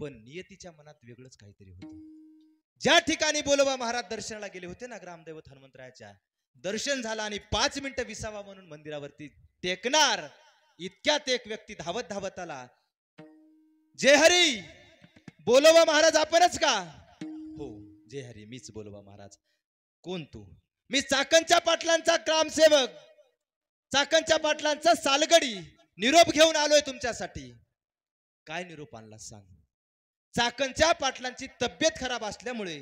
पण नियतीच्या मनात वेगळंच काहीतरी होतं. ज्या ठिकाणी बोलोबा महाराज दर्शनाला गेले होते ना, ग्रामदैवत हनुमंतरायाच्या दर्शन झालं आणि 5 मिनिटं विसावा म्हणून मंदिरावरती टेकणार, इतक्यात एक व्यक्ती धावत धावत आला. जय हरी, बोलोबा महाराज आपणच का? हो जय हरी, मीच बोलोबा महाराज. कोण तू? मी चाकणच्या पाटलांचा ग्रामसेवक, चाकणच्या पाटलांचा सालगडी. निरोप घेऊन आलोय तुमच्यासाठी. काय निरोप आणला सांग? चाकणच्या पाटलांची तब्येत खराब असल्यामुळे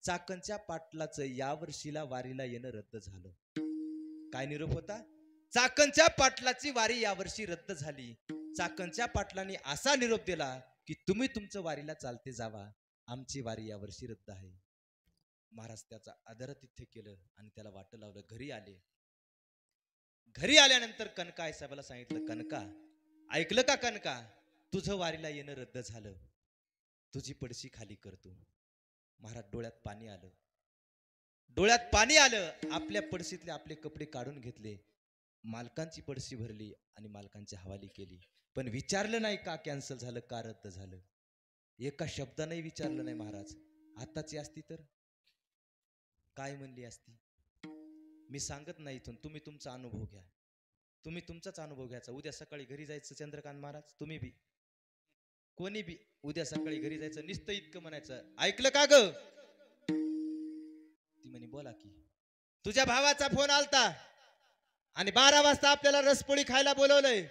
चाकणच्या पाटलाचं या वर्षीला वारीला येणं रद्द झालं. काय निरोप होता? चाकणच्या पाटलाची वारी यावर्षी रद्द झाली. चाकणच्या पाटलांनी असा निरोप दिला की तुम्ही तुमचं वारीला चालते जावा, आमची वारी यावर्षी रद्द आहे. महाराज त्याचा आदरातिथ्य केलं आणि त्याला वाट लावलं. घरी आले. घरी आल्यानंतर कनका साहेबाला सांगितलं, कनका ऐकलं का कनका, तुझं वारीला येणं रद्द झालं, तुझी पडशी खाली करतो. महाराज डोळ्यात पाणी आलं, डोळ्यात पाणी आलं. आपल्या पडशीतले आपले कपडे काढून घेतले, मालकांची पडशी भरली आणि मालकांची हवाली केली. पण विचारलं नाही का कॅन्सल झालं, का रद्द झालं. एका शब्दाने विचारलं नाही. महाराज आताची असती तर काय म्हणली असती? मी सांगत नाही इथून, तुम्ही तुमचा अनुभव घ्या, तुम्ही तुमचाच अनुभव घ्यायचा. उद्या सकाळी घरी जायचं चंद्रकांत महाराज, तुम्ही बी कोणी बी उद्या सकाळी घरी जायचं, नुसतं इतकं म्हणायचं, ऐकलं का ग? ती म्हणे बोला की. तुझ्या भावाचा फोन आलता आणि 12 वाजता आपल्याला रसपोळी खायला बोलवलंय.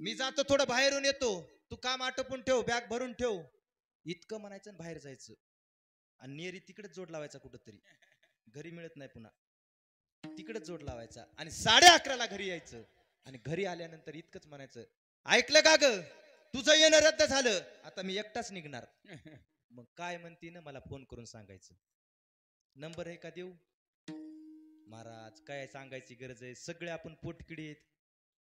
मी जातो, थोडं बाहेरून येतो, तू काम आटोपून ठेव, बॅग भरून ठेव. इतकं म्हणायचं आणि बाहेर जायचं. आणि नेरी तिकडेच जोड लावायचा, कुठंतरी घरी मिळत नाही पुन्हा, तिकडेच जोड लावायचा आणि 11:30ला घरी यायचं. आणि घरी आल्यानंतर इतकंच म्हणायचं, ऐकलं का ग, तुझं येणं रद्द झालं, आता मी एकटाच निघणार. मग काय म्हणती ना, मला फोन करून सांगायचं. नंबर आहे का देऊ? महाराज काय सांगायची गरज आहे, सगळे आपण पोटकिडी आहेत.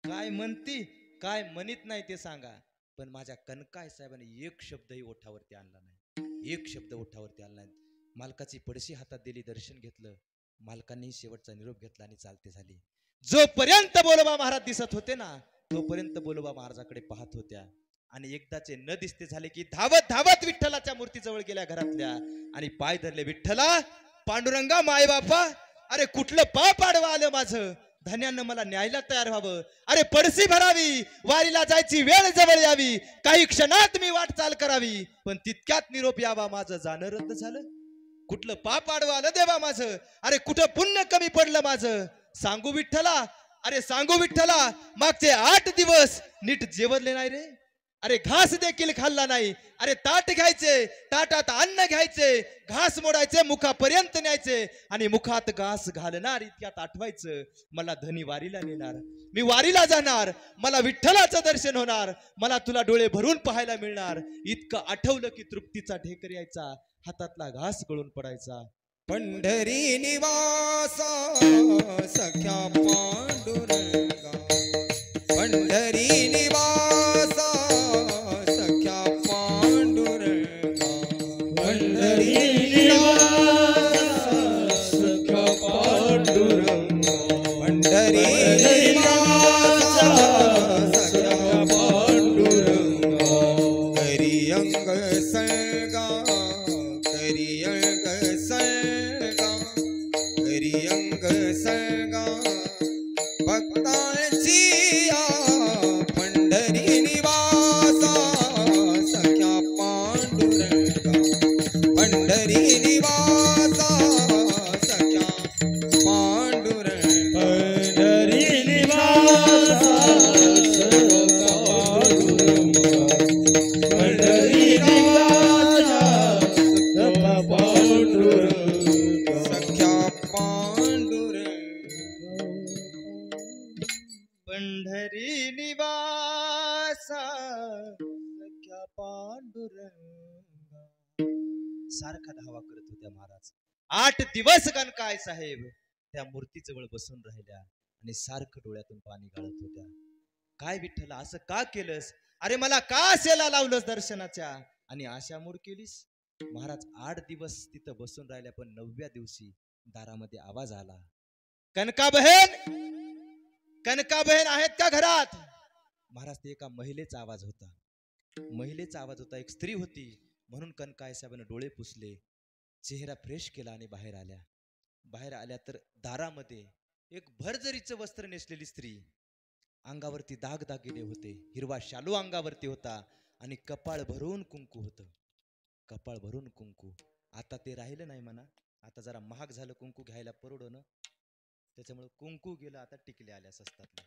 काय म्हणती काय म्हणत नाही ते सांगा. पण माझ्या कनकाय साहेबांनी एक शब्दही ओठावरती आणला नाही, एक शब्द ओठावरती आणला नाही. मालकाची पडशी हातात दिली, दर्शन घेतलं, मालकांनी शेवटचा निरोप घेतला आणि चालते झाली. जोपर्यंत बोलोबा महाराज दिसत होते ना, तोपर्यंत बोलोबा महाराजाकडे पाहत होत्या. आणि एकदाचे न दिसते झाले की धावत धावत विठ्ठलाच्या मूर्तीजवळ गेल्या घरातल्या आणि पाय धरले. विठ्ठला, पांडुरंगा, माय बापा, अरे कुठलं पाप आडवा आलं माझं, धन्यानं मला न्यायला तयार व्हावं. अरे पडसी भरावी, वारीला जायची वेळ जवळ यावी, काही क्षणात मी वाटचाल करावी. पण तितक्यात निरोप यावा, माझं जाणं रद्द झालं. कुठलं पाप आडवा आलं देवा माझं, अरे कुठं पुण्य कमी पडलं माझं, सांगू विठ्ठला, अरे सांगू विठ्ठला. मागचे 8 दिवस नीट जेवले नाही रे, अरे घास देखील खाल्ला नाही. अरे ताट घ्यायचे, ताटात अन्न घ्यायचे, घास मोडायचे, मुखापर्यंत न्यायचे आणि मुखात घास घालणार इतक्यात आठवायचं, मला धनी वारीला नेणार, मी वारीला जाणार, मला विठ्ठलाचं दर्शन होणार, मला तुला डोळे भरून पाहायला मिळणार. इतकं आठवलं की तृप्तीचा ढेकर यायचा, हातातला घास गळून पडायचा. पंढरी निवासा सख्या पांडुरंगा, पंढरी निवासा सख्या पांडुरंगा, पंढरी निवासा सख्या पांडुरंगा, पंढरी निवासा सख्या पांडुरंगा. करी अंग सळगा, करी अंग सळगा, करी अंग सळगा, भक्तांची पंढरी निवासा सख्या पांडुरंगा, पंढरी निवासा सख्या पांडुरंगा, पंढरी निवासा सख्या पांडुरंगा, पंढरी निवासा सख्या पांडुरंगा, सख्या पांडुरंगा. पंढरी निवासा सख्या पांडुरंगा. सारखा धावा करत होत्या महाराज. 8 दिवस कनकाय साहेब त्या मूर्तीजवळ बसून राहिल्या आणि सारखं डोळ्यातून पाणी गाळत होत्या. काय विठ्ठला, असं का केलंस? अरे मला का सेला लावलंस दर्शनाच्या आणि आशा मोड केलीस? महाराज 8 दिवस तिथं बसून राहिल्या, पण 9व्या दिवशी दारामध्ये आवाज आला, कनका बहीण, कनका बहीण आहेत का घरात? महाराज ते एका महिलेचा आवाज होता. महिलेचा आवाज होता, एक स्त्री होती. म्हणून कनकाय साहेबांनी डोळे पुसले, चेहरा फ्रेश केला आणि बाहेर आल्या. बाहेर आल्या तर दारामध्ये एक भरजरीचं वस्त्र नेसलेली स्त्री, अंगावरती दागदागिने होते, हिरवा शालू अंगावरती होता आणि कपाळ भरून कुंकू होतं. कपाळ भरून कुंकू. आता ते राहिलं नाही म्हणा, आता जरा महाग झालं कुंकू घ्यायला परवडणं, त्याच्यामुळे कुंकू गेलं. आता टिकले आल्या स्वस्तातल्या.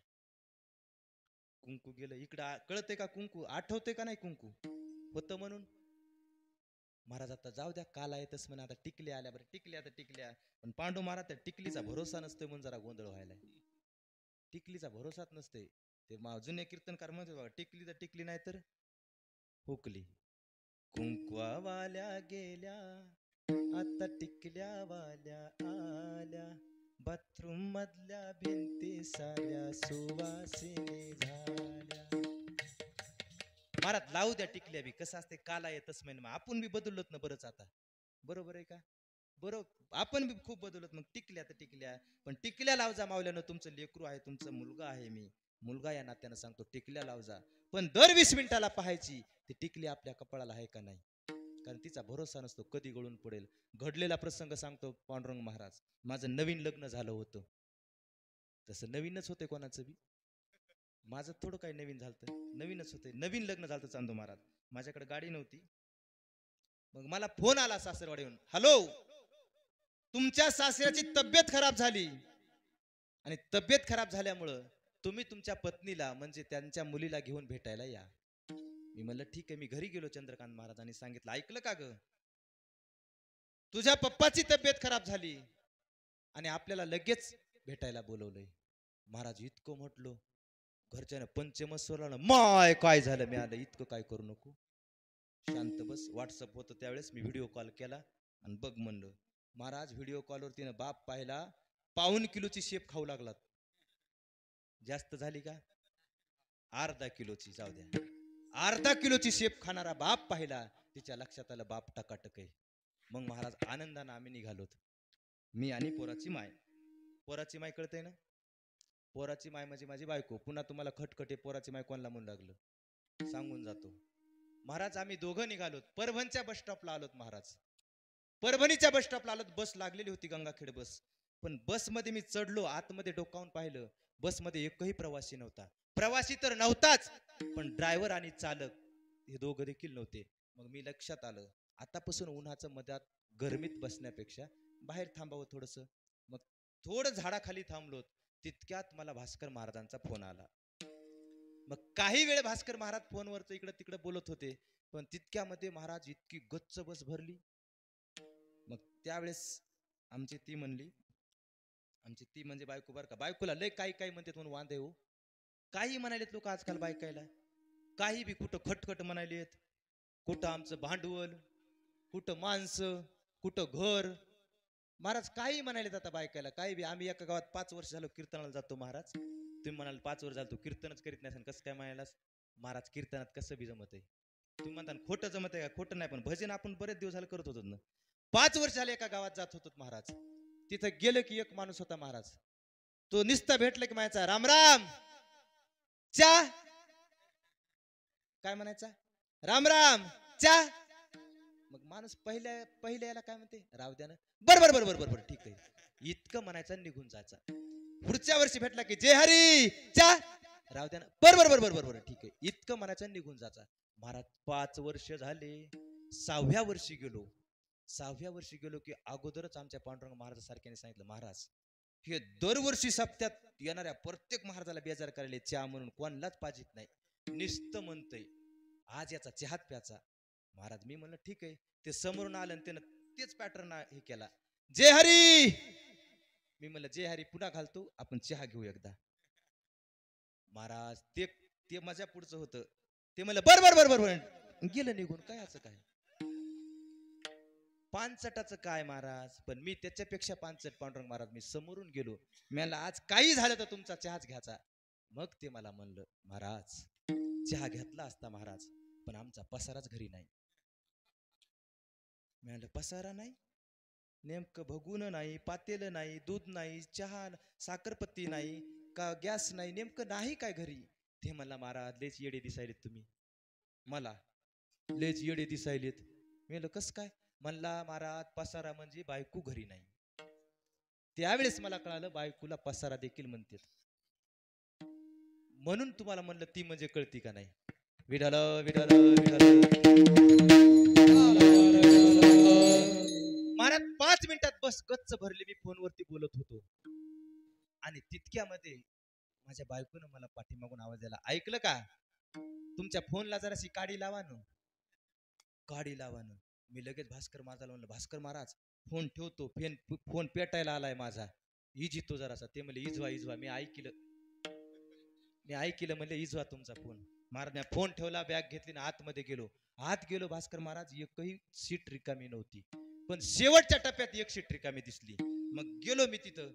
कुंकू गेलं. इकडं कळते का कुंकू, आठवते का नाही कुंकू होतं म्हणून. महाराज आता जाऊ द्या, काला येतच म्हणा, आता टिकल्या आल्या. बरं टिकल्या तर टिकल्या, पण पांडू महाराज त्या टिकलीचा भरोसा नसतोय म्हणून जरा गोंधळ व्हायलाय. टिकलीचा भरोसाच नसते. ते जुने कीर्तनकार म्हणते बघा, टिकली तर टिकली नाही तर हुकली. कुंकवावाल्या गेल्या, आता टिकल्या वाल्या आल्या, बाथरूम मधल्या भिंती साऱ्या सुवासिनी झाल्या. महाराज लावू द्या टिकल्या बी, कसं असते काला येतच म्हण. आपण बी बदललोत ना बरंच आता, बरोबर आहे का? बरोबर, आपण बी खूप बदलत. मग टिकल्या तर टिकल्या, पण टिकल्या लाव जा मावल्यानं. तुमचं लेकरू आहे, तुमचा मुलगा आहे, मी मुलगा या नात्यानं सांगतो, टिकल्या लाव जा. पण दर 20 मिनिटाला पाहायची ती टिकली आपल्या कपाळाला आहे का नाही, कारण तिचा भरोसा नसतो, कधी गळून पडेल. घडलेला प्रसंग सांगतो पांडुरंग महाराज. माझं नवीन लग्न झालं होतं, तसं नवीनच होते कोणाचं बी, माझं थोडं काही नवीन झालं, नवीनच होते. नवीन लग्न झालं चांदू महाराज. माझ्याकडे गाडी नव्हती. मग मला फोन आला सासरवाडीहून, हॅलो, तुमच्या सासऱ्याची तब्येत खराब झाली आणि तब्येत खराब झाल्यामुळं तुम्ही तुमच्या पत्नीला म्हणजे त्यांच्या मुलीला घेऊन भेटायला या. मी म्हणलं ठीक आहे. मी घरी गेलो. चंद्रकांत महाराजांनी सांगितलं, ऐकलं का ग, तुझ्या पप्पाची तब्येत खराब झाली आणि आपल्याला लगेच भेटायला बोलवलंय. महाराज इतकं म्हटलो, घरच्यानं पंचमस्वरानं माय काय झालं, मी आलं, इतकं काय करू नको, शांत बस. व्हॉट्सअप होतं त्यावेळेस, मी व्हिडिओ कॉल केला आणि बघ म्हणलं. महाराज व्हिडिओ कॉलवरतीनं बाप पाहिला, 1.25 किलोची शेप खाऊ लागलात. जास्त झाली का? अर्धा किलोची, जाऊ द्या, अर्धा किलोची शेप खाणारा बाप पाहिला. तिच्या लक्षात आलं बाप टकाटक आहे. मग महाराज आनंदानं आम्ही निघालोत, मी आणि पोराची माय. पोराची माय कळते ना, पोराची माय म्हणजे माझी बायको. पुन्हा तुम्हाला खटखटे पोराची माय कोणाला म्हणून लागलं सांगून जातो. महाराज आम्ही दोघं निघालोत, परभणच्या बस स्टॉपला आलोत. महाराज परभणीच्या बस स्टॉपला आलोत. बस लागलेली होती, गंगाखेड बस. पण बसमध्ये मी चढलो, आतमध्ये डोकावून पाहिलं, बसमध्ये एकही प्रवासी नव्हता. प्रवासी तर नव्हताच, पण ड्रायव्हर आणि चालक हे दोघं देखील नव्हते. मग मी लक्षात आलं, आतापासून उन्हाचं मध्यात गरमीत बसण्यापेक्षा बाहेर थांबावं थोडस. मग थोडं झाडाखाली थांबलोत. तितक्यात मला भास्कर महाराजांचा फोन आला. मग काही वेळ भास्कर महाराज फोनवरच इकडे तिकडे बोलत होते, पण तितक्यामध्ये महाराज इतकी गच्च बस भरली. मग त्यावेळेस आमची ती म्हणली, आमची ती म्हणजे बायको बरं का, बायकोला लय काही काही म्हणतात म्हणून वांदे हो. काही म्हणालेत लोक आजकाल बायकायला, काही बी, कुठं खटखट म्हणालेत, कुठं आमचं भांडवल, कुठं माणसं, कुठं घर. महाराज काही म्हणालेत आता बायकायला, काही बी. आम्ही एका गावात 5 वर्ष झालो कीर्तनाला जातो. महाराज तुम्ही म्हणाल 5 वर्ष झालं तू कीर्तनच करीत नाही, कसं काय म्हणालास? महाराज कीर्तनात कसं बी जमत आहे. तुम्ही म्हणता खोटं जमत आहे का? खोटं नाही, पण भजन आपण बरेच दिवस झालं करत होतो ना. 5 वर्ष झाले एका गावात जात होतो महाराज. तिथं गेलं की एक माणूस होता महाराज, तो निस्ता भेटला की म्हणायचा, राम राम चा, काय म्हणायचा, राम राम चा. मग माणूस पहिल्या याला काय म्हणते, राव द्या ना, बरोबर बरोबर बरोबर ठीक आहे, इतकं म्हणायचं, निघून जायचा. पुढच्या वर्षी भेटला की जय हरी चा, राव द्या ना, बरोबर बरोबर बरोबर ठीक आहे, इतकं म्हणायचं, निघून जायचा. महाराज 5 वर्ष झाले. 6व्या वर्षी गेलो. 6व्या वर्षी गेलो की अगोदरच आमच्या पांडुरंग महाराजांसारख्याने सांगितलं, महाराज हे दरवर्षी सप्त्यात येणाऱ्या प्रत्येक महाराजाला बेजार करायला चहा म्हणून कोणालाच पाजित नाही, नुसतं म्हणतंय आज याचा चहात प्याचा. महाराज मी म्हणलं ठीक आहे. ते समोरून आलं आणि त्यानं तेच पॅटर्न हे केला, जय हरी. मी म्हणलं जय हरी पुन्हा घालतो, आपण चहा घेऊ एकदा. महाराज ते माझ्या पुढचं होतं. ते म्हणलं बरोबर बरोबर बरोबर, गेलं निघून. काय असं काय पानसटाचं काय महाराज, पण मी त्याच्यापेक्षा पानसट पांडुरंग महाराज. मी समोरून गेलो, मला आज काही झालं तर तुमचा चहाच घ्यायचा. मग ते मला म्हणलं, महाराज चहा घेतला असता महाराज, पण आमचा पसाराच घरी नाही. मी म्हणलं पसारा नाही, नेमकं भगून नाही, पातेलं नाही, दूध नाही, चहा साखरपत्ती नाही का, गॅस नाही, नेमकं नाही काय घरी. ते मला महाराज लयच येडे दिसायले तुम्ही. मला लेच येडे दिसायलेत. मी म्हणलं कस काय? म्हणला महाराज पसारा म्हणजे बायको घरी नाही. त्यावेळेस मला कळालं बायकोला पसारा देखील म्हणतात. म्हणून तुम्हाला म्हणलं ती म्हणजे कळती का नाही. विठाल विठाल विठाल. महाराज 5 मिनिटात बस गच्च भरली. मी फोनवरती बोलत होतो आणि तितक्यामध्ये माझ्या बायकोनं मला पाठीमागून आवाज द्यायला. ऐकलं का? तुमच्या फोनला जराशी काडी लावा ना, काडी लावा ना. मी लगेच भास्कर महाराजाला म्हणलं, भास्कर महाराज फोन ठेवतो, फोन पेटायला आलाय माझा, इजितो जरासा. ते म्हणले इजवा इजवा. मी ऐकलं म्हणले इजवा तुमचा फोन. महाराज फोन ठेवला, बॅग घेतली ना आतमध्ये गेलो. आत गेलो भास्कर महाराज, एकही सीट रिकामी नव्हती. पण शेवटच्या टप्प्यात एक सीट रिकामी दिसली. मग गेलो मी तिथं.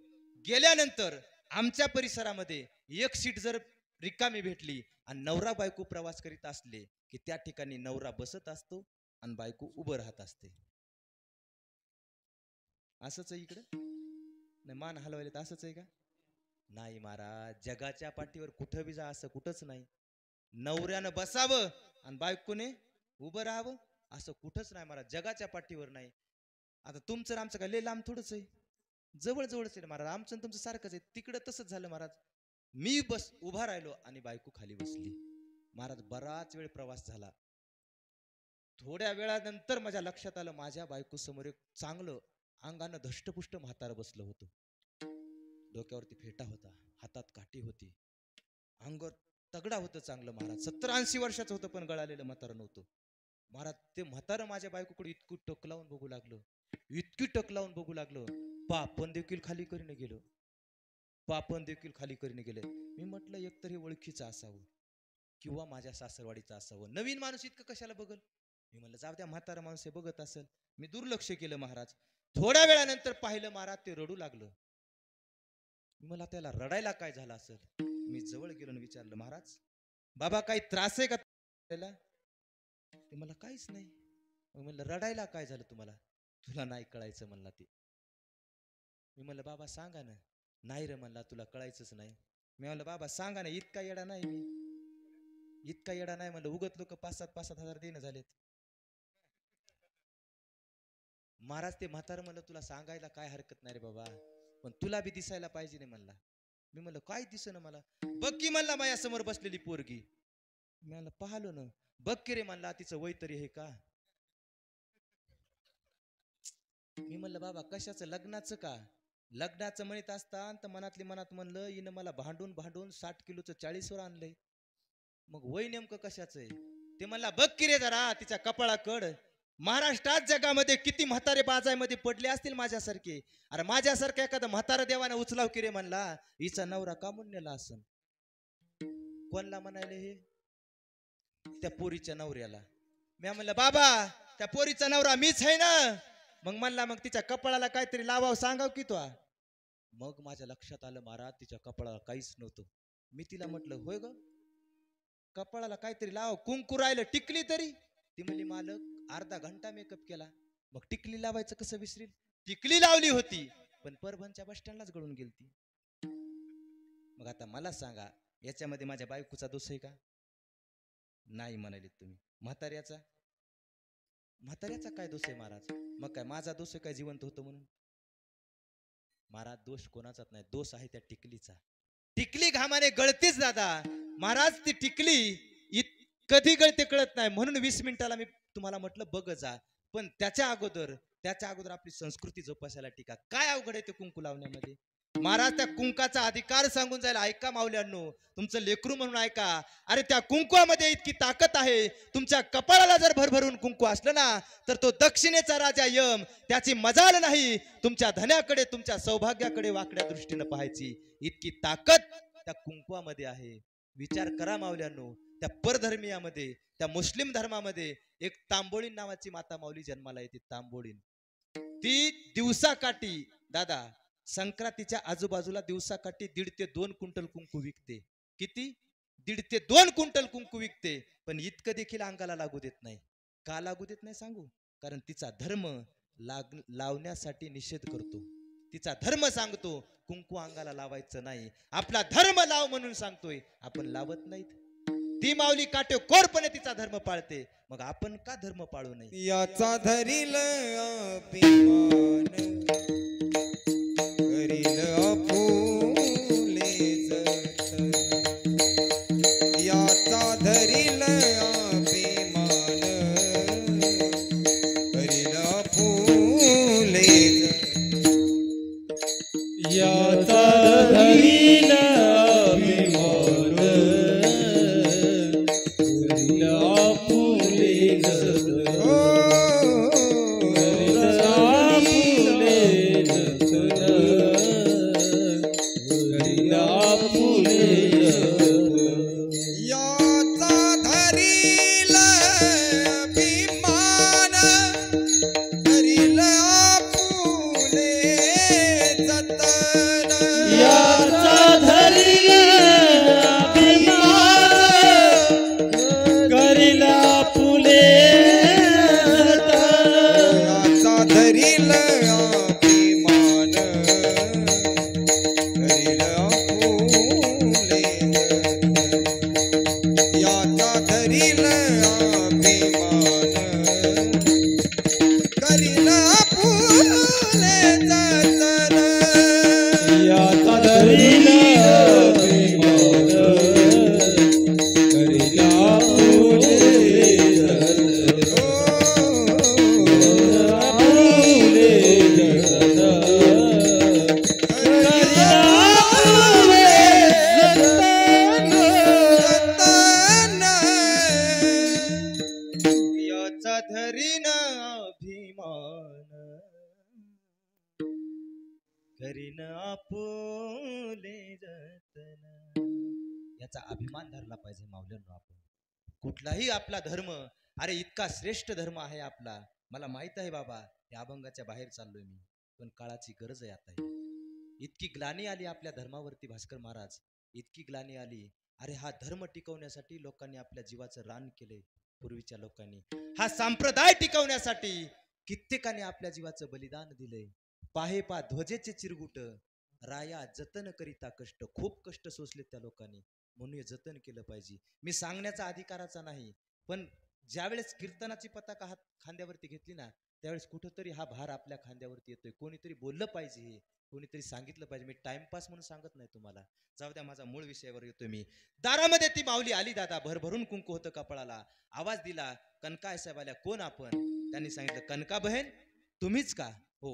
गेल्यानंतर आमच्या परिसरामध्ये एक सीट जर रिकामी भेटली आणि नवरा बायको प्रवास करीत असले की त्या ठिकाणी नवरा बसत असतो आणि बायको उभं राहत असते. असंच आहे इकडं? नाही मान हलवायला तर असंच आहे का? नाही महाराज, जगाच्या पाठीवर कुठं बी जा असं कुठंच नाही. नवऱ्यानं बसावं आणि बायकोने उभं राहावं असं कुठंच नाही महाराज, जगाच्या पाठीवर नाही. आता तुमचं आमचं काय लय लांब थोडंच आहे, जवळ जवळच आहे महाराज. आमचं तुमचं सारखंच आहे. तिकडं तसंच झालं महाराज. मी उभा राहिलो आणि बायको खाली बसली. महाराज बराच वेळ प्रवास झाला. थोड्या वेळानंतर माझ्या लक्षात आलं माझ्या बायको समोर एक चांगलं अंगानं धष्टपुष्ट म्हातारं बसलं होतं. डोक्यावरती फेटा होता, हातात काठी होती, अंगावर तगडा होतं चांगलं महाराज. 70-80 वर्षाचं होतं पण गळालेलं म्हातारं नव्हतं महाराज. ते म्हातारं माझ्या बायकोकडे इतकं टक लावून बघू लागलं, इतकी टक लावून बघू लागलं. पापण देखील खाली करीने गेलं, पापण देखील खाली करीने गेले. मी म्हटलं एकतर हे ओळखीचं असावं किंवा माझ्या सासरवाडीचं असावं. नवीन माणूस इतकं कशाला बघल. मी म्हणलं जाऊ द्या, म्हातारा माणूस हे बघत असेल. मी दुर्लक्ष केलं महाराज. थोड्या वेळानंतर पाहिलं महाराज ते रडू लागलं. मला त्याला रडायला काय झालं असेल. मी जवळ गेलो आणि विचारलं, महाराज बाबा काही त्रास आहे का त्याला? ते मला काहीच नाही. म्हणलं रडायला काय झालं तुम्हाला? तुला नाही कळायचं म्हणला ते. मी म्हणलं बाबा सांगा ना. नाही रे म्हणला तुला कळायचंच नाही. मी म्हणलं बाबा सांगा ना. इतका येडा नाही मी, इतका येडा नाही म्हणलं. उगत लोक 5-7 हजार देणं झालेत. महाराज ते म्हातारं म्हणलं तुला सांगायला काय हरकत नाही रे बाबा, पण तुला बी दिसायला पाहिजे नाही म्हणला. मी म्हणलं काय दिसणं मला? बघ की म्हणला माझ्या समोर बसलेली पोरगी. मी म्हणलं पाहलो ना. बघ की रे म्हणला तिचं वय तरी हे का? मी म्हणलं बाबा कशाचं, लग्नाचं का? लग्नाचं म्हणत असताना तर मनातली मनात म्हणलं हिनं मला भांडून भांडून 60 किलोचं 40 वर आणलंय. मग वय नेमकं कशाचं आहे? ते म्हणला बघ की रे जरा तिच्या कपाळाकड. महाराष्ट्रात जगामध्ये किती म्हातारे बाजायमध्ये पडले असतील माझ्यासारखे. अरे माझ्यासारखं एखादं म्हातारा देवाने उचलाव की रे म्हणला. हिचा नवरा का म्हणून नेला असन? कोणला म्हणायले हे? त्या पोरीच्या नवऱ्याला. मी म्हणलं बाबा त्या पोरीचा नवरा मीच आहे ना. मग म्हणला मग तिच्या कपाळाला काहीतरी लावावं सांगाव की तो. मग माझ्या लक्षात आलं महाराज तिच्या कपाळाला काहीच नव्हतं. मी तिला म्हटलं होय ग कपाळाला काहीतरी लाव, कुंकू राहिलं, टिकली तरी? ती म्हणली मालक अर्धा घंटा मेकअप केला. मग टिकली लावायचं कसं विसरील? टिकली लावली होती पण परभणच्या बस स्टँडलाच गळून गेलती. मग आता मला सांगा याच्यामध्ये माझ्या बायकोचा दोष आहे का? नाही म्हणाले तुम्ही. म्हाताऱ्याचा काय दोष आहे महाराज? मग काय माझा दोष आहे काय जिवंत होतं म्हणून? महाराज दोष कोणाचाच नाही, दोष आहे त्या टिकलीचा. टिकली घामाने गळतेच दादा. महाराज ती टिकली कधी गळते कळत नाही. म्हणून 20 मिनिटाला मी तुम्हाला म्हटलं बघ जा. पण त्याच्या अगोदर आपली संस्कृती जोपासायला टिका. काय अवघड आहे ते कुंकू लावण्यामध्ये? महाराज त्या कुंकाचा अधिकार सांगून जायला ऐका माऊल्यांनो, तुमचं लेकरू म्हणून ऐका. अरे त्या कुंकुवामध्ये इतकी ताकद आहे. तुमच्या कपाळाला जर भरभरून कुंकू असलं ना तर तो दक्षिणेचा राजा यम त्याची मजाल नाही तुमच्या धन्याकडे तुमच्या सौभाग्याकडे वाकड्या दृष्टीने पाहायची. इतकी ताकद त्या कुंकुवामध्ये आहे. विचार करा माऊल्यांनो. त्या परधर्मीयामध्ये त्या मुस्लिम धर्मामध्ये एक तांबोळीन नावाची माता माऊली जन्माला येते. तांबोळीन ती दिवसाकाठी दादा संक्रांतीच्या आजूबाजूला दिवसाकाठी 1.5 ते 2 क्विंटल कुंकू विकते. किती? 1.5 ते 2 क्विंटल कुंकू विकते. पण इतकं देखील अंगाला लागू देत नाही. का लागू देत नाही सांगू? कारण तिचा धर्म लावण्यासाठी निषेध करतो. तिचा धर्म सांगतो कुंकू अंगाला लावायचं नाही. आपला धर्म लाव म्हणून सांगतोय, आपण लावत नाहीत. ती माऊली काटेकोरपणे तिचा धर्म पाळते, मग आपण का धर्म पाळू नये? याचा धरील अभिमान करील आपुले जतन, याचा धरील अभिमान करील आपुले जतन, याचा धरील अभिमान करील आपुले जतन, करील आपुले जतन, करील आपुले जतन. याचा धरील अभिमान करील आपुले जतन, याचा धरील अभिमान करील आपुले जतन. याचा धरील अभिमान करील आपुले जतन, याचा धरील अभिमान करील आपुले जतन, याचा धरील अभिमान करील आपुले जतन, आपुले जतन, करील आपुले जतन. याचा धरीन अभिमान करीन आपुले जतन. याचा अभिमान धरला पाहिजे माऊल्यांनो. आपण कुठलाही आपला धर्म, अरे इतका श्रेष्ठ धर्म आहे आपला, मला माहित आहे बाबा, या अभंगाच्या बाहेर चाललोय मी, पण काळाची गरज आहे आता. इतकी ग्लानी आली आपल्या धर्मावरती भास्कर महाराज, इतकी ग्लानी आली. अरे हा धर्म टिकवण्यासाठी लोकांनी आपल्या जीवाचं रान केले. पूर्वीच्या लोकांनी हा संप्रदाय टिकवण्यासाठी कित्येकाने आपल्या जीवाचं बलिदान दिले. पाहे पा ध्वजेचे चिरगुट, राया जतन करिता कष्ट. खूप कष्ट सोसले त्या लोकांनी, म्हणून हे जतन केलं पाहिजे. मी सांगण्याचा अधिकाराचा नाही, पण ज्यावेळेस कीर्तनाची पताका हात खांद्यावरती घेतली ना, त्यावेळेस कुठंतरी हा भार आपल्या खांद्यावरती येतोय. कोणीतरी बोललं पाहिजे, हे कोणीतरी सांगितलं पाहिजे. मी टाइमपास म्हणून सांगत नाही तुम्हाला. जाऊ द्या, माझा मूळ विषयावर येतोय मी. दारामध्ये ती माऊली आली दादा, भरभरून कुंकू होतं कपाळाला. आवाज दिला, कनकाय साहेब आल्या, कोण आपण? त्यांनी सांगितलं, कनका बहीण तुम्हीच का? हो,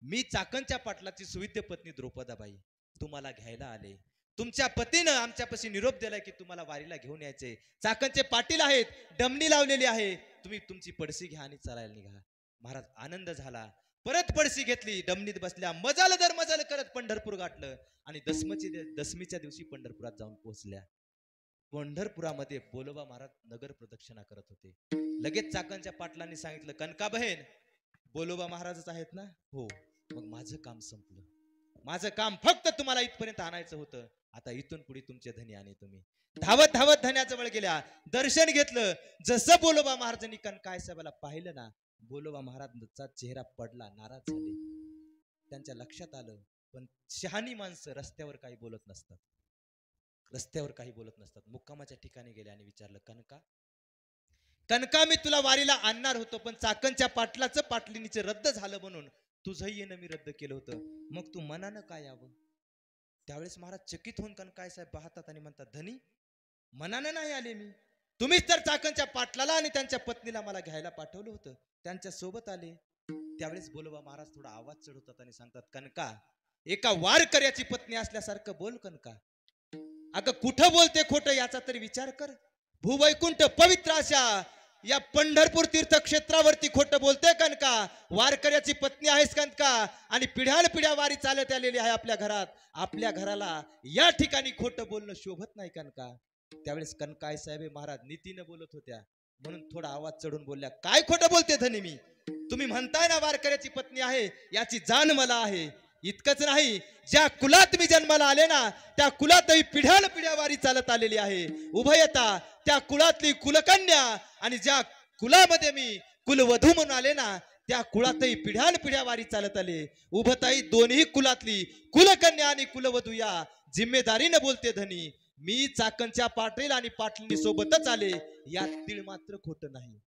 मी चाकणच्या पाटलाची सुविद्य पत्नी द्रौपदाबाई, तुम्हाला घ्यायला आले. तुमच्या पतीनं आमच्यापाशी निरोप दिलाय की तुम्हाला वारीला घेऊन यायचे. चाकणचे पाटील आहेत, डमणी लावलेली आहे, तुम्ही तुमची पडसी घ्या आणि चालायला निघा. महाराज आनंद झाला, परत पडसी घेतली, डमणीत बसल्या, मजाल दर मजाल करत पंढरपूर गाठलं आणि दशमीच्या दिवशी पंढरपुरात जाऊन पोहोचल्या. पंढरपुरामध्ये बोलोबा महाराज नगर प्रदक्षिणा करत होते. लगेच चाकणच्या पाटलांनी सांगितलं, कनका बहीण बोलोबा महाराजच आहेत ना? हो. मग माझं काम संपलं. माझं काम फक्त तुम्हाला इथपर्यंत आणायचं होतं. आता इथून पुढे तुमचे धनी आणि तुम्ही. धावत धावत धन्याजवळ गेल्या, दर्शन घेतलं. जसं बोलोबा महाराजांनी कनकाय साहेबाला पाहिलं ना, बोलोबा महाराजांचा चेहरा पडला, नाराज झाले. त्यांच्या लक्षात आलं, पण शहाणी माणसं रस्त्यावर काही बोलत नसतात, रस्त्यावर काही बोलत नसतात. मुक्कामाच्या ठिकाणी गेले आणि विचारलं, कनका कनका मी तुला वारीला आणणार होतो, पण चाकणच्या पाटलाचं पाटलिनीचं रद्द झालं म्हणून तुझंही येणं मी रद्द केलं होतं. मग तू मनानं काय यावं? त्यावेळेस महाराज चकित होऊन कनकाय साहेब पाहतात आणि म्हणतात, धनी मनानं नाही आले मी, तुम्हीच तर चाकणच्या पाटलाला आणि त्यांच्या पत्नीला मला घ्यायला पाठवलं होतं, त्यांच्या सोबत आले. त्यावेळेस बोलोबा महाराज थोडा आवाज चढवतात आणि सांगतात, कनका एका वारकऱ्याची पत्नी असल्यासारखं बोल कनका. अगं कुठं बोलते खोटं याचा तरी विचार कर. भूवैकुंठ पवित्र अशा या पंढरपूर तीर्थक्षेत्रावरती खोटं बोलते कनका. वारकऱ्याची पत्नी आहेस कनका आणि पिढ्यानपिढ्या वारी चालत आलेली आहे आपल्या घरात. आपल्या घराला या ठिकाणी खोटं बोलणं शोभत नाही कनका. त्यावेळेस कनकाय साहेब महाराज नीतीनं बोलत होत्या म्हणून थोडा आवाज चढून बोलल्या, काय खोटं बोलते धनी मी? तुम्ही म्हणताय ना वारकऱ्याची पत्नी आहे, याची जाण मला आहे. इतकंच नाही, ज्या कुलात मी जन्माला आले ना, त्या कुलातही पिढ्यानपिढ्या वारी चालत आलेली आहे. उभयता त्या कुळातली कुलकन्या आणि ज्या कुलामध्ये मी कुलवधू म्हणून आले ना, त्या कुळातही पिढ्यानपिढ्या वारी चालत आले. उभताई दोन्ही कुलातली कुलकन्या आणि कुलवधू या जिम्मेदारीनं बोलते धनी. मी चाकणच्या पाटील आणि पाटलीनी सोबतच आले, यात तीळ मात्र खोट नाही.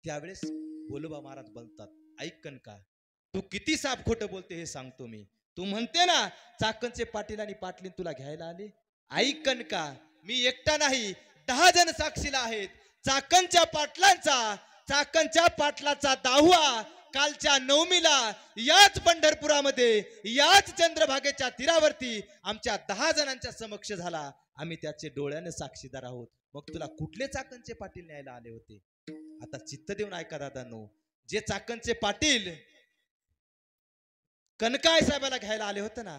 त्यावेळेस बोलोबा महाराज बोलतात, ऐक कनका, तू किती साप खोटं बोलते हे सांगतो मी. तू म्हणते ना चाकणचे पाटील आणि पाटलीन तुला घ्यायला आले. ऐक कनका, मी एकटा नाही, 10 जण साक्षीला आहेत. चाकणच्या पाटलाचा दाहुआ कालच्या नवमीला याच पंढरपुरामध्ये, याच चंद्रभागेच्या तीरावरती आमच्या 10 जणांच्या समक्ष झाला. आम्ही त्याचे डोळ्याने साक्षीदार आहोत. मग तुला कुठले चाकणचे पाटील न्यायला आले होते? आता चित्त देऊन ऐका दादांनो, जे चाकणचे पाटील कनकाय साहेबाला घ्यायला आले होते ना,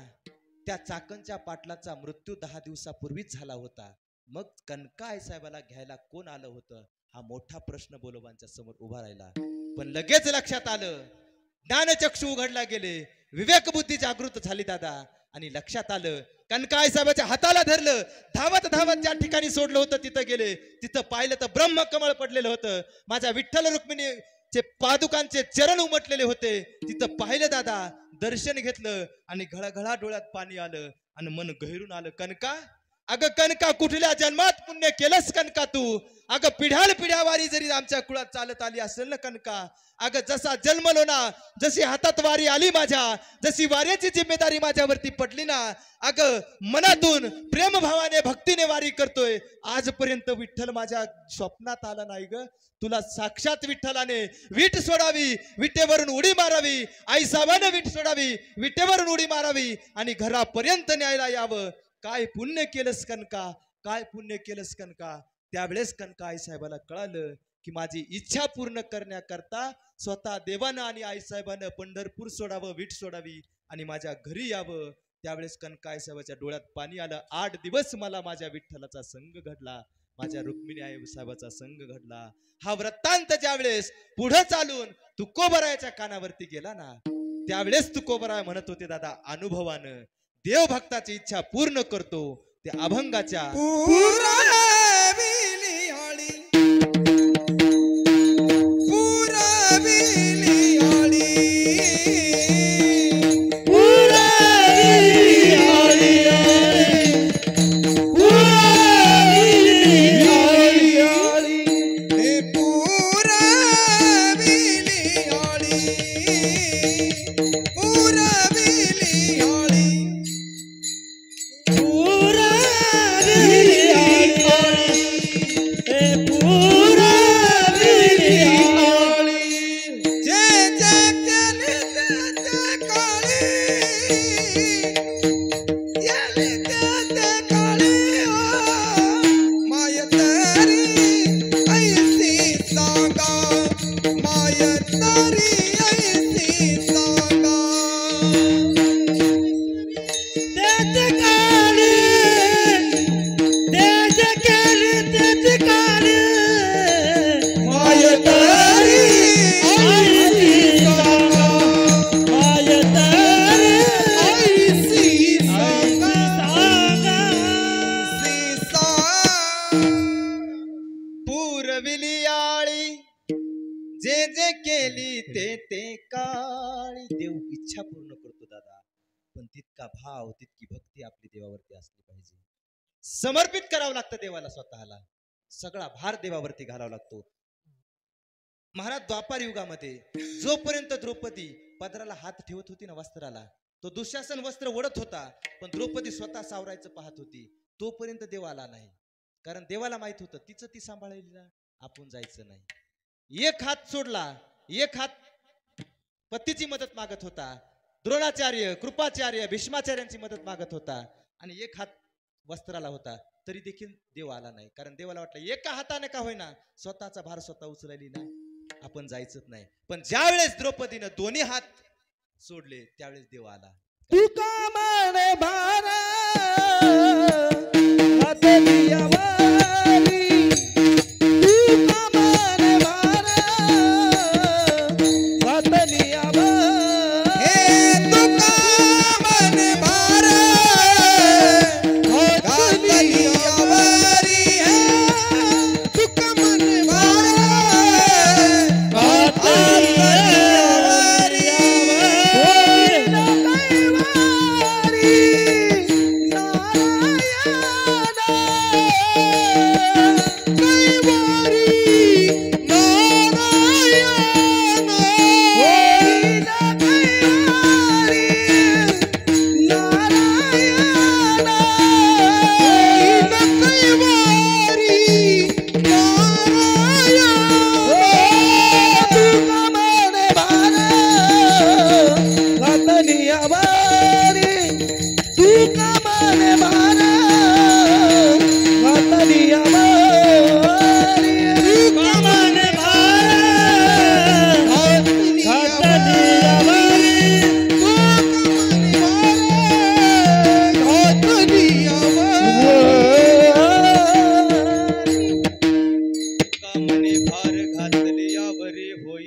त्या चाकणच्या पाटलाचा मृत्यू 10 दिवसापूर्वीच झाला होता. मग कनकाय साहेबाला घ्यायला कोण आलं होतं, हा मोठा प्रश्न बोलोबांच्या समोर उभा राहिला. पण लगेच लक्षात आलं, ज्ञानचक्षु उघडला गेले, विवेक बुद्धी जागृत झाली दादा. आणि लक्षात आलं, कनकाय साहेबाच्या हाताला धरलं, धावत धावत ज्या ठिकाणी सोडलं होतं तिथं गेले. तिथं पाहिलं तर ब्रह्मकमळ पडलेलं होतं. माझ्या विठ्ठल रुक्मिणीचे पादुकांचे चरण उमटलेले होते. तिथं पाहिलं दादा, दर्शन घेतलं आणि घळघळा डोळ्यात पाणी आलं आणि मन गहिरून आलं. कनका, अगं कनका, कुठल्या जन्मात पुण्य केलंस कनका तू? अगं पिढ्याल पिढ्या वारी जरी आमच्या कुळात चालत आली असेल ना कनका, अगं जसा जन्मलो ना, जशी हातात वारी आली माझ्या, जशी वाऱ्याची जिम्मेदारी माझ्यावरती पडली ना, अगं मनातून प्रेमभावाने भक्तीने वारी करतोय. आजपर्यंत विठ्ठल माझ्या स्वप्नात आला नाही ग. तुला साक्षात विठ्ठलाने वीट सोडावी, विटेवरून उडी मारावी, आई साहेबाने वीट सोडावी, विटेवरून उडी मारावी आणि घरापर्यंत न्यायला यावं. काय पुण्य केलंस कनका, काय पुण्य केलंस कनका. त्यावेळेस कनका आई साहेबाला कळालं की माझी इच्छा पूर्ण करण्याकरता स्वतः देवानं आणि आई साहेबानं पंढरपूर सोडावं, वीट सोडावी आणि माझ्या घरी यावं. त्यावेळेस कनका आई साहेबाच्या डोळ्यात पाणी आलं. 8 दिवस मला माझ्या विठ्ठलाचा संग घडला, माझ्या रुक्मिणी आई साहेबाचा संग घडला. हा वृत्तांत ज्यावेळेस पुढे चालून तुकोबरायाच्या कानावरती गेला ना, त्यावेळेस तुकोबराय म्हणत होते दादा, अनुभवानं देव भक्ताची इच्छा पूर्ण करतो. ते अभंगाच्या देव इच्छा पूर्ण करतो दादा. पण तितका भाव, तितकी भक्ती आपली देवावरती असली पाहिजे. समर्पित करावं लागतं देवाला, स्वतःला सगळा भार देवावरती घालावा लागतो. महाराज द्वापार युगामध्ये जोपर्यंत द्रौपदी पदराला हात ठेवत होती ना वस्त्राला, तो दुःशासन वस्त्र ओढत होता, पण द्रौपदी स्वतः सावरायचं पाहत होती. तोपर्यंत देव आला नाही, कारण देवाला माहित होतं तिचं ती सांभाळायला आपण जायचं नाही. एक हात सोडला, एक हात पतीची मदत मागत होता, द्रोणाचार्य, कृपाचार्य, भीष्माचार्यांची मदत मागत होता, आणि एक हात वस्त्राला होता, तरी देखील देव आला नाही. कारण देवाला वाटलं एका हाताने का होईना स्वतःचा भार स्वतः उचलायली ना, आपण जायचंच नाही. पण ज्या वेळेस द्रौपदीनं दोन्ही हात सोडले त्यावेळेस देव आला. तुका मान भारा हात दियावारी, तुका मान भारा हात दियावारी, हे तुका मन भारा हात दियावारी, हे तुका मन भारा हात दियावारी, होईल कैवारी नारायण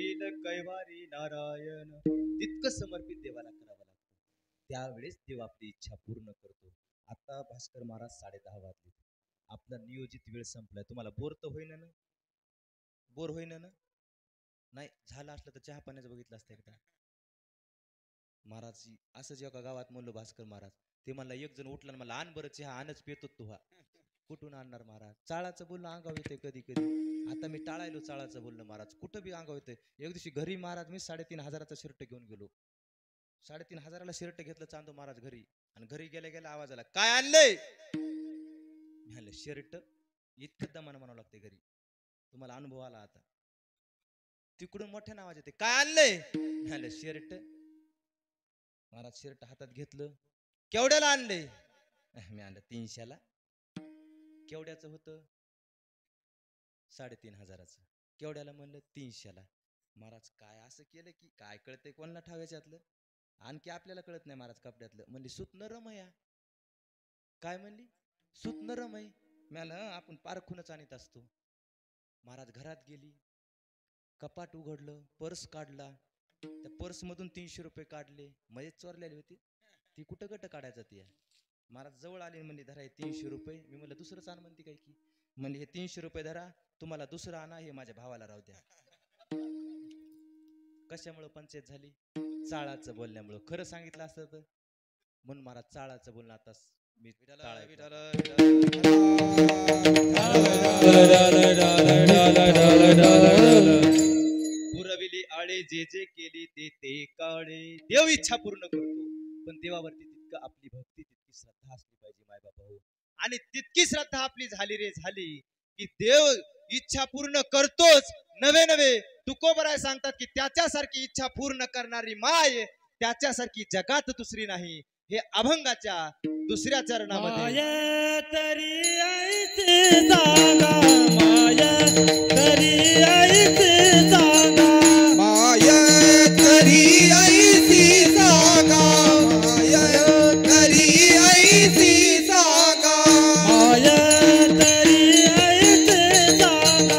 होईल कैवारी नारायण. तितकं समर्पित देवाला करावं लागतं, त्यावेळेस देव आपली इच्छा पूर्ण करतो. आता भास्कर महाराज 10:30 वाजले, आपला नियोजित वेळ संपलाय. तुम्हाला बोर तर होईना ना? बोर होईना ना? नाही झालं असलं तर चहा पाण्याचं बघितलं असतं एकदा. महाराज असं जेव्हा गावात म्हणलो भास्कर महाराज, ते मला एक जण उठला मला, आण बरं चहा, आणच पेतो तू. हा कुठून आणणार महाराज? चाळाचं बोलणं अंगाव येते कधी कधी. आता मी टाळायलो चाळाचं बोलणं महाराज, कुठं बी अंगाव येते. एक दिवशी घरी महाराज मी 3,500चा शर्ट घेऊन गेलो. 3,500ला शर्ट घेतलं चांदो महाराज घरी, आणि घरी गेल्या गेल्या आवाज आला, काय आणलंय? शर्ट. इतकं दमान म्हणावं लागते घरी, तुम्हाला अनुभव आला आता. तिकडून मोठ्या नावाज येते, काय आणलंय? शर्ट. महाराज शर्ट हातात घेतलं, केवढ्याला आणले? मी आणलं 300ला. केवढ्याचं होतं? 3,500चं. केवढ्याला म्हणलं? 300ला. महाराज काय असं केलं की काय कळतंय कोणाला ठाव्याच्यातलं, आणखी आपल्याला कळत नाही महाराज कपड्यातलं. म्हणली सूत नरम या. काय म्हणली? सूत नरम आहे. मला आपण पारखूनच आणत असतो. महाराज घरात गेली, कपाट उघडलं, पर्स काढला, त्या पर्स मधून 300 रुपये काढले. मजेत चोरलेली होती ती, कुठं गट काढायचं ती. महाराज जवळ आले, म्हणली धरा हे 300 रुपये. मी म्हणलं दुसरंच आण म्हणते काय की. म्हणली हे 300 रुपये धरा, तुम्हाला दुसरं आणा, हे माझ्या भावाला राहू द्या. कशामुळे पंचायत झाली? चाळाचं बोलण्यामुळं. खरं सांगितलं असतं तर म्हणून महाराज चाळाचं बोलणं आता मी पुरविली आळे जे जे केली ते ते काळे. देव इच्छा पूर्ण करतो, पण देवावरती तितकं आपली भक्ती, तितकी श्रद्धा असली पाहिजे माय बाबा. आणि तितकी श्रद्धा आपली झाली रे झाली की देव इच्छा पूर्ण करतोच. नवे नवे तुकोबराय सांगतात की त्याच्यासारखी इच्छा पूर्ण करणारी माय, त्याच्यासारखी जगात दुसरी नाही. हे अभंगाच्या दुसऱ्या चरणामध्ये माया तरी आईची जागा, माया तरी आईची जागा, माया तरी आईची जागा, माया तरी आईची जागा, माया तरी आईची जागा,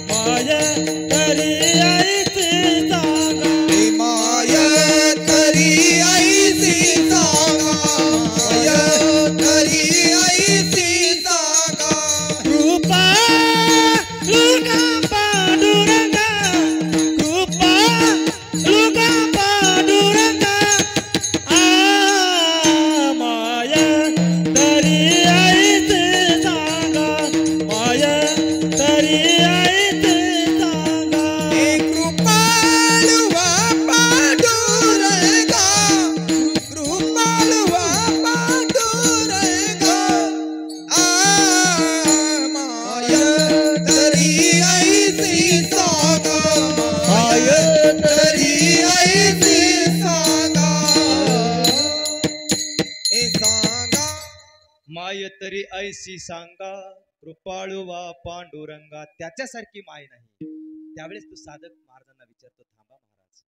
माया तरी आईची जागा, माया तरी आईची जागा, माया तरी आईची जागा. कृपा लुका पांडुरंगा, कृपा लुका पांडुरंगा, आ माया तरी आईची जागा, माया तरी आईची जागा. हे कृपाळुवा पांडुरंगा, कृपाळुवा पांडुरंगा, आ माया तरी आईची जागा, माया तरी आईची जागा. हे जागा माय तरी ऐशी सांगा, कृपाळुवा पांडुरंगा. त्याच्यासारखी माय नाही. त्यावेळेस तू साधक महाराजांना विचारतो, थांबा महाराज,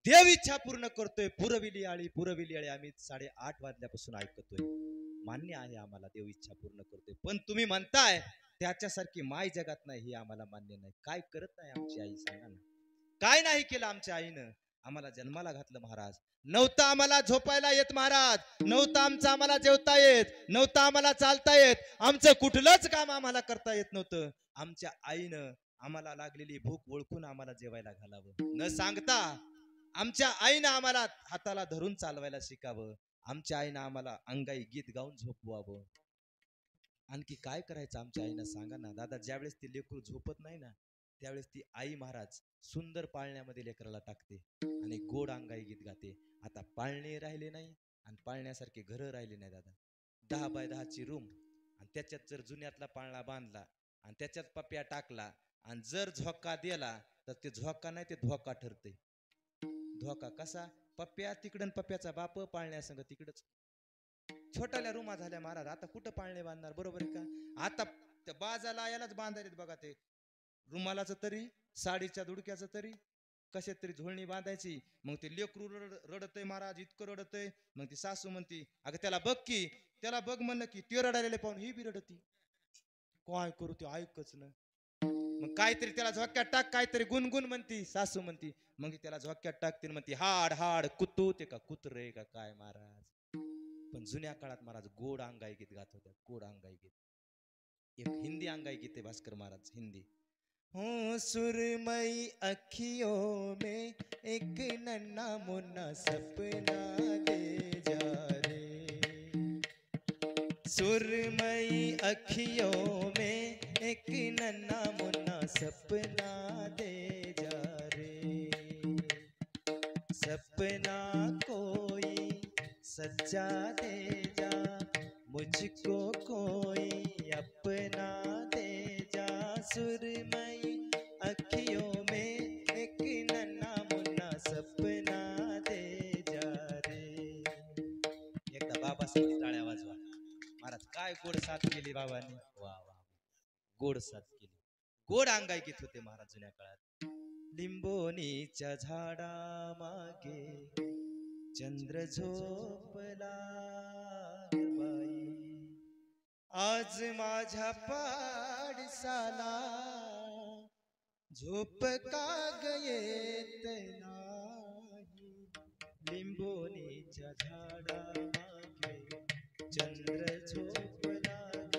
देव इच्छा पूर्ण करतोय. पुरविली आळी आम्ही 8:30 वाजल्यापासून ऐकतोय. मान्य आहे आम्हाला, देव इच्छा पूर्ण करतोय, पण तुम्ही म्हणताय त्याच्यासारखी माय जगात नाही, हे आम्हाला मान्य नाही. काय करत नाही आमची आई, सांगा ना. काय नाही केलं आमच्या आईनं? आम्हाला जन्माला घातलं महाराज, नव्हतं आम्हाला झोपायला येत महाराज, नव्हतं आमचं आम्हाला जेवता येत, नव्हतं आम्हाला चालता येत, आमचं कुठलंच काम आम्हाला करता येत नव्हतं. आमच्या आईनं आम्हाला लागलेली भूक ओळखून आम्हाला जेवायला घालावं, न सांगता आमच्या आईनं आम्हाला हाताला धरून चालवायला शिकावं. आमच्या आईनं आम्हाला अंगाई गीत गाऊन झोपवावं. आणखी काय करायचं आमच्या आईनं, सांगा ना दादा. ज्यावेळेस ती लेकरू झोपत नाही ना, त्यावेळेस ती आई महाराज सुंदर पाळण्यामध्ये लेकराला टाकते आणि गोड अंगाई गीत गाते. आता पाळणे राहिले नाही आणि पाळण्यासारखे घरं राहिले नाही दादा. 10 बाय 10ची रूम, आणि त्याच्यात जर जुन्यातला पाळणा बांधला आणि त्याच्यात पप्या टाकला आणि जर झोका दिला तर ते झोका नाही, ते धोका ठरते. धोका कसा? पप्या तिकडं, पप्याचा बाप पाळण्यासंग तिकडच. छोट्याल्या रूमा झाल्या महाराज. आता कुठं पाळणे बांधणार, बरोबर आहे का? आता त्या बाजाला यालाच बांधायला बघा, ते रुमालाचं तरी, साडीच्या दुडक्याचं तरी, कशात तरी झोळणी बांधायची. मग ते लेकरू रडतय महाराज, इतकं रडतय. मग ती सासू म्हणती, अगं त्याला बघ की, त्याला बघ म्हणलं की ते रडायला पाहून ही बी रडती. काय करू, ते ऐकच ना. मग काहीतरी त्याला झोक्यात टाक, काहीतरी गुणगुण म्हणती सासू म्हणती, मग त्याला झोक्यात टाकतील म्हणती हाड हाड कुतू ते का कुत्रे का काय महाराज. पण जुन्या काळात महाराज गोड अंगाई गीत गात होत्या, गोड अंगाई गीत. एक हिंदी अंगाई गीत आहे भास्कर महाराज, हिंदी. हो सुरमई अखियों में एक नन्ना मुन्ना सपना दे जा रे, सुरमई अखियों में एक नन्ना मुन्ना सपना दे जा रे, सपना कोई सच्चा दे जा, मुझको कोई अपना दे जा, सुरमई अखियों में एक नन्ना मुन्ना सपना दे जा रे. एकदा बाबासाठी टाळ्या वाजवा. महाराज काय गोड साथ केली बाबांनी, वा वा, गोड साथ केली. गोड अंगाई गीत होते महाराज जुन्या काळात. लिंबोनीच्या झाडा मागे चंद्र झोपला बाई, आज माझ्या पाडसाला झोप का ग येत नाही, लिंबोनीच्या झाडा मागे चंद्र झोपला ग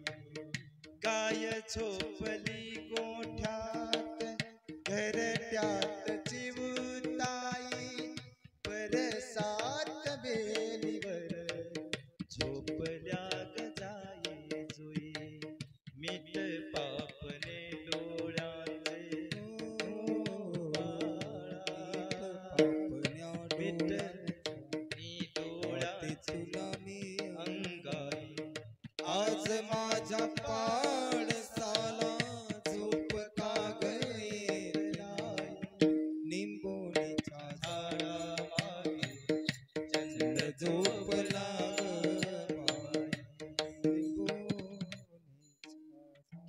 बाई, गाय झोपली गोठ्यात घरट्यात चिवताई, परसात बेलीवर झोपल्या ग जाई जुई, मीठ पापने डोळ्याचे मीठ डोळ्याचे अंगाई, आज माझ्या पाडसाला झोप का गई नाही, निंबोनीच्या झाडा मागे चंद्र झोपला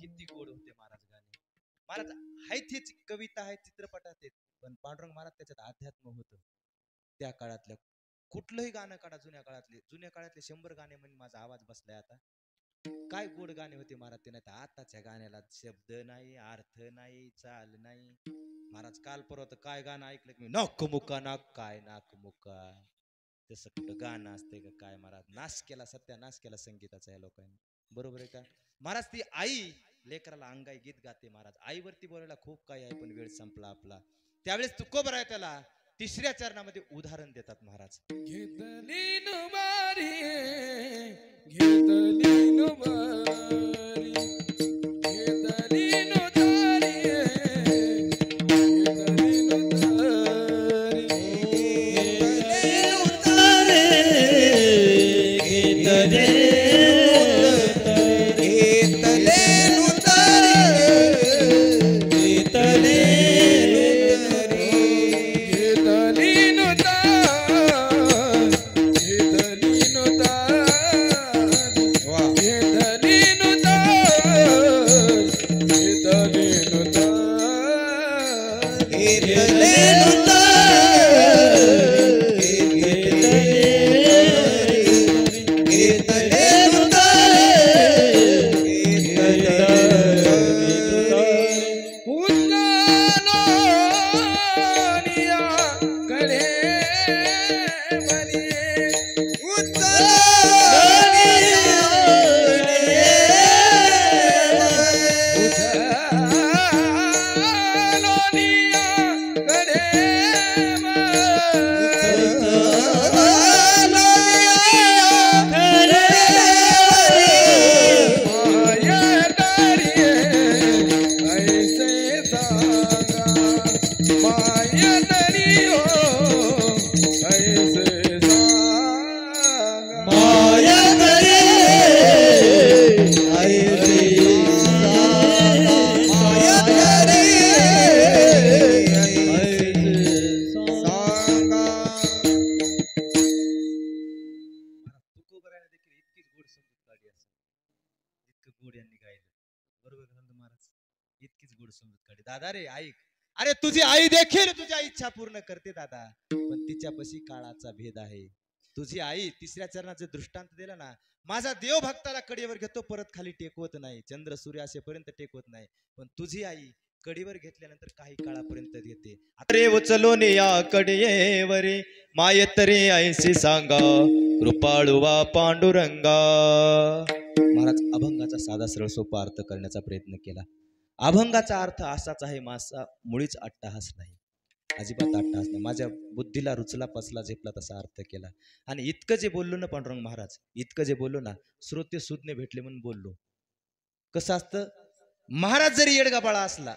किती गोड होते महाराज गाणे. महाराज आहेत हेच कविता आहेत, चित्रपटात आहेत, पण पांडुरंग महाराज त्याच्यात अध्यात्म होतं. त्या काळातल्या कुठलंही गाणं काढा, जुन्या काळातले 100 गाणे म्हणजे माझा आवाज बसलाय आता. काय गोड गाणे होते महाराज ते. नाही तर आताच्या गाण्याला शब्द नाही, अर्थ नाही, चाल नाही. महाराज काल परवा तर काय गाणं ऐकलं की नाक मुका नाक, काय नाक मुका, तसं कुठं गाणं असते का काय. महाराज नाश केला, सत्यानाश केला संगीताचा या लोकांनी. बरोबर आहे का महाराज. ती आई लेकराला अंगाई गीत गाते महाराज. आईवरती बोलायला खूप काही आहे, पण वेळ संपला आपला. त्यावेळेस तुकोबराय त्याला 3ऱ्या चरणामध्ये उदाहरण देतात महाराज. घेतली नुबारी, घेतली नुबारी, घेतली नुतारी, घेतली नुतारी, घेतली नुतारी, घेतली दादा रे ऐक, अरे तुझी आई देखील तुझ्या इच्छा पूर्ण करते दादा, पण तिच्यापाशी काळाचा भेद आहे. तुझी आई 3ऱ्या चरणाचे दृष्टांत दिला ना, माझा देव भक्ताला कडीवर घेतो परत खाली टेकवत नाही, चंद्र सूर्य असेपर्यंत टेकवत नाही, पण तुझी आई कडीवर घेतल्यानंतर काही काळापर्यंत येते. अरे उचलून या कडीवरी मायतरी ऐशी सांगा कृपाळुवा पांडुरंगा. महाराज अभंगाचा साधा सरळ सोपा अर्थ करण्याचा प्रयत्न केला. अभंगाचा अर्थ असाच आहे, मासा मुळीच अट्टहास नाही, अजिबात अट्टहास नाही. माझ्या बुद्धीला रुचला पचला झेपला तसा अर्थ केला. आणि इतकं जे बोललो ना पांडुरंग महाराज, इतकं जे बोललो ना, श्रोते सुज्ञ भेटले म्हणून बोललो. कसं असतं, महाराज जरी येडगाबाळा असला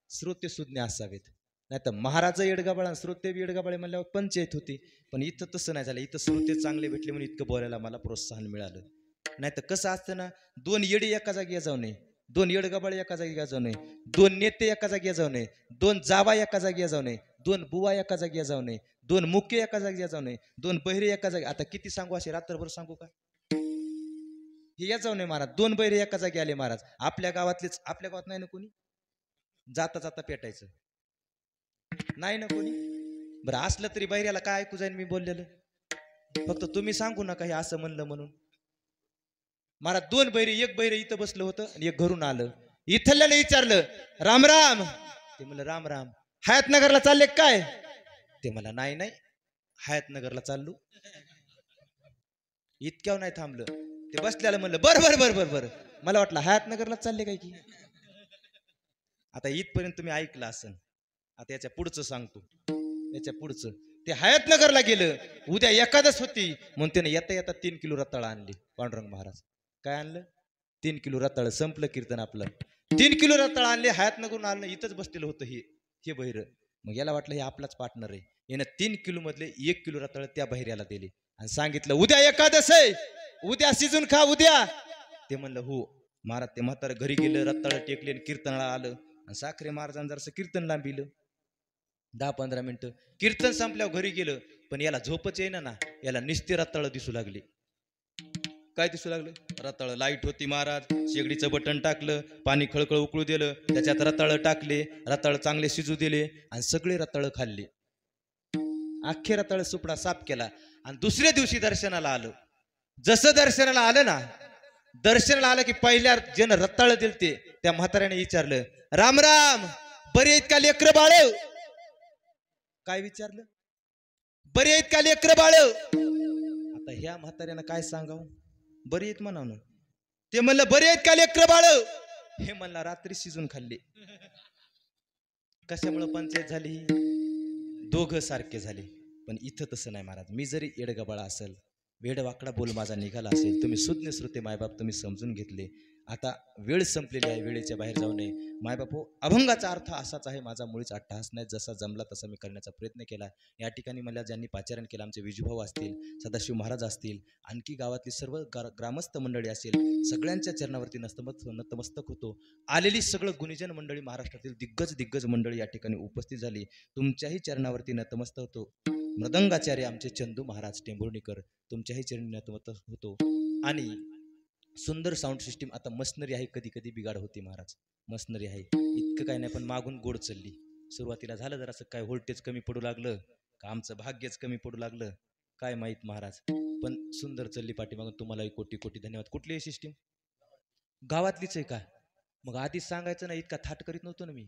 श्रोते सुज्ञ असावेत, नाही तर महाराज येडगाबाळा श्रोते बी येडगाबाळे म्हणल्यावर पंचायत होती. पण इथं तसं नाही झालं, इथं श्रोते चांगले भेटले म्हणून इतकं बोलायला मला प्रोत्साहन मिळालं. नाही तर कसं असतं ना, दोन येडी एका जागी जाऊ नये, दोन येडगाबाळे एका जागी जाऊ नये, दोन नेते एका जागी जाऊ नये, दोन जावा एका जागी जाऊ नये, दोन बुवा एका जागी जाऊ नये, दोन मुके एका जागी जाऊ नये, दोन बहिरे एका जागी. आता किती सांगू, असे रात्रभर सांगू का? हे या जाऊ नये महाराज. दोन बहिरे एका जागी आले महाराज, आपल्या गावातलेच, आपल्या गावात नाही ना कोणी, जाता जाता पेटायचं नाही ना कोणी. बरं असलं तरी बहिऱ्याला काय ऐकू जाईन मी बोललेलं, फक्त तुम्ही सांगू नका हे असं म्हणलं म्हणून. महाराज दोन बहिरे, एक बहिरे इथं बसलं होतं आणि एक घरून आलं. इथल्याला विचारलं राम राम, ते म्हणलं राम राम. हयातनगरला चालले काय? ते मला नाही नाही हयातनगरला चाललो. इतक्यावर नाही थांबलं, ते बसल्याला म्हणलं बर बर बर बर बर, मला वाटलं हयातनगरला चालले काय की. आता इथपर्यंत तुम्ही ऐकलं असन, आता याच्या पुढचं सांगतो. याच्या पुढचं ते हयातनगरला गेलं, उद्या एकादश होती म्हणून त्याने येता येता 3 किलो रताळ आणली. पांडुरंग महाराज काय आणलं? 3 किलो रताळ. संपलं कीर्तन आपलं. 3 किलो रताळ आणले, हयातनगरून आणलं, इथंच बसलेलं होतं हे बहिर. मग याला वाटलं हे आपलाच पार्टनर आहे. यानं 3 किलो मधले 1 किलो रताळ त्या बहिऱ्याला दिले आणि सांगितलं उद्या एकादश आहे, उद्या शिजून खा उद्या. ते म्हणलं हो. महाराज ते म्हातारं घरी गेलं, रताळ टेकले आणि कीर्तनाला आलं आणि साखरे महाराजांनी जरासं कीर्तन लांबिलं 10-15 मिनिटं. कीर्तन संपल्यावर घरी गेलं, पण याला झोपच येईना ना, याला निस्ते रताळ दिसू लागले. काय दिसू लागलं? रताळ. लाईट होती महाराज, शेगडीचं बटन टाकलं, पाणी खळखळ उकळू दिलं, त्याच्यात रताळ टाकले, रताळ चांगले शिजू दिले आणि सगळे रताळ खाल्ले. अख्खे रताळ सुपडा साफ केला आणि दुसऱ्या दिवशी दर्शनाला आलं. जसं दर्शनाला आलं ना, दर्शनाला आलं की पहिल्या ज्यानं रताळ दिलते त्या म्हाताऱ्याने विचारलं राम राम, बरे आहेत का लेकर बाळ? काय विचारलं? बरे आहेत का लेकर बाळ? आता ह्या म्हाताऱ्यानं काय सांगावं? बरी आहेत म्हणावं ना. ते म्हणलं बरे आहेत का लेकर बाळ? हे म्हणला रात्री शिजून खाल्ले. कशामुळे पंचायत झाली? दोघं सारखे झाले. पण इथं तसं नाही महाराज. मी जरी येडगबाळा असेल, वेडवाकडा बोल माझा निघाला असेल, तुम्ही सुज्ञ श्रोते मायबाप तुम्ही समजून घेतले. आता वेळ संपलेली आहे, वेळेच्या बाहेर जाऊ नये. मायबाप हो, अभंगाचा अर्थ असाच आहे, माझा मुळीच अट्टहास नाही, जसा जमला तसा मी करण्याचा प्रयत्न केला. या ठिकाणी मला ज्यांनी पाचारण केलं, आमचे विजूभाऊ असतील, सदाशिव महाराज असतील, आणखी गावातली सर्व ग्रामस्थ मंडळी असेल, सगळ्यांच्या चरणावरती नतमस्तक होतो. आलेली सगळं गुणीजन मंडळी, महाराष्ट्रातील दिग्गज मंडळी या ठिकाणी उपस्थित झाली. तुमच्याही चरणावरती नतमस्तक होतो. मृदंगाचार्य आमचे चंदू महाराज टेंभुर्णीकर, तुमच्याही चरणी नतमस्तक होतो. आणि सुंदर साऊंड सिस्टीम. आता मशनरी आहे, कधी कधी बिघाड होती महाराज, मशनरी आहे, इतकं काय नाही, पण मागून गोड चालली. सुरुवातीला झालं जरा असं, काय व्होल्टेज कमी पडू लागलं का आमचं भाग्यच कमी पडू लागलं काय माहीत महाराज, पण सुंदर चालली पाठीमागून. तुम्हालाही कोटी कोटी धन्यवाद. कुठली आहे सिस्टीम? गावातलीच आहे का? मग आधीच सांगायचं ना, इतका थाट करीत नव्हतो ना मी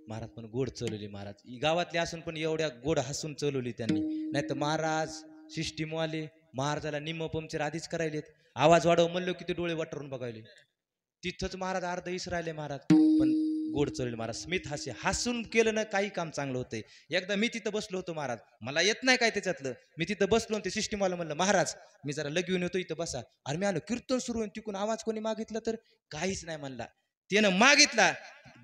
महाराज. पण गोड चलवली महाराज, गावातले असून पण एवढ्या गोड हसून चलवली त्यांनी. नाही तर महाराज सिस्टीमवाले महाराजाला निम्म पंक्चर आधीच करायलेत. आवाज वाढव म्हणलो की ते डोळे वाटरून बघायले. तिथंच महाराज अर्ध इसरायले महाराज. पण गोड चलवले महाराज. स्मित हास्य, हसून केलं ना काही काम चांगलं होतंय. एकदा मी तिथं बसलो होतो महाराज, मला येत नाही काय त्याच्यातलं, मी तिथं बसलो, ते सिस्टीमवाला म्हणलं महाराज मी जरा लगेऊन येतो, इथं बसा. अरे मी आलो, कीर्तन सुरू आहे, तिकून आवाज कोणी मागितलं तर काहीच नाही म्हणला. त्यानं मागितला,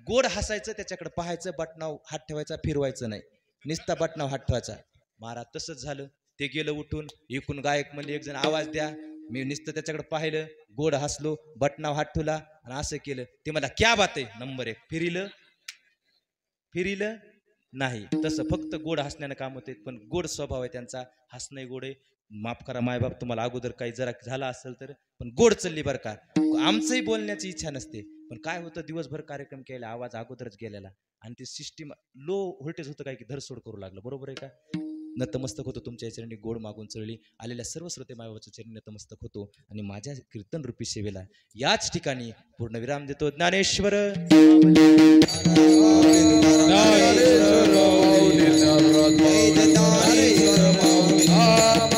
गोड हसायचं, त्याच्याकडे पाहायचं, बटनाव हात ठेवायचा, फिरवायचं नाही, नुसता बटनाव हात ठेवायचा. महाराज तसंच झालं. ते गेलं उठून, एकूण गायक म्हणले एक जण आवाज द्या, मी नुसतं त्याच्याकडे पाहिलं, गोड हसलो, बटनाव हात ठेवला आणि असं केलं. ते मला क्या बात आहे, नंबर 1. फिरिलं नाही. तसं फक्त गोड हसण्यानं काम होते, पण गोड स्वभाव आहे त्यांचा, हसणं गोड आहे. माफ करा मायबाप, तुम्हाला अगोदर काही जरा झाला असेल तर, पण गोड चालली बरं का. आमचंही बोलण्याची इच्छा नसते, पण काय होतं, दिवसभर कार्यक्रम केला, आवाज अगोदरच गेलेला आणि ते सिस्टीम लो व्होल्टेज होतं, काय की धरसोड करू लागलं. बरोबर आहे का? नतमस्तक होतो तुमच्या चरणी, गोड मागून चरळी आलेल्या सर्व श्रोते मायबाबाच्या चरणी नतमस्तक होतो आणि माझ्या कीर्तन रूपी सेवेला याच ठिकाणी पूर्ण विराम देतो. ज्ञानेश्वर ज्ञानेश्वर माऊली